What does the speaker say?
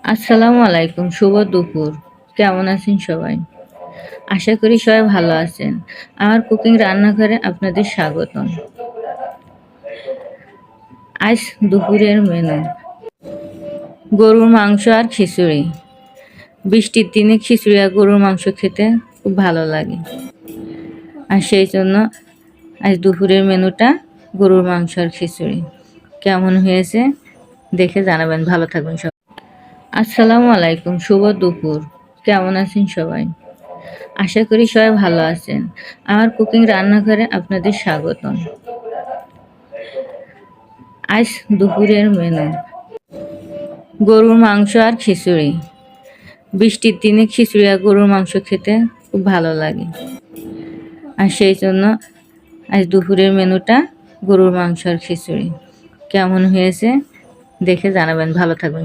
আসসালামু আলাইকুম, শুভ দুপুর। কেমন আছেন সবাই? আশা করি সবাই ভালো আছেন। আমার কুকিং রান্নাঘরে আপনাদের স্বাগতম। আজ দুপুরের মেনু গরুর মাংস আর খিচুড়ি। বৃষ্টির দিনে খিচুড়ি আর গরুর মাংস খেতে খুব ভালো লাগে। আর সেই জন্য আজ দুপুরের মেনুটা গরুর মাংস আর খিচুড়ি। কেমন হয়েছে দেখে জানাবেন। ভালো থাকবেন সবাই। আসসালামু আলাইকুম, শুভ দুপুর। কেমন আছেন সবাই? আশা করি সবাই ভালো আছেন। আমার কুকিং রান্নাঘরে আপনাদের স্বাগতম। আজ দুপুরের মেনু গরুর মাংস আর খিচুড়ি। বৃষ্টির দিনে খিচুড়ি আর গরুর মাংস খেতে খুব ভালো লাগে। আর সেই জন্য আজ দুপুরের মেনুটা গরুর মাংস আর খিচুড়ি। কেমন হয়েছে দেখে জানাবেন। ভালো থাকবেন।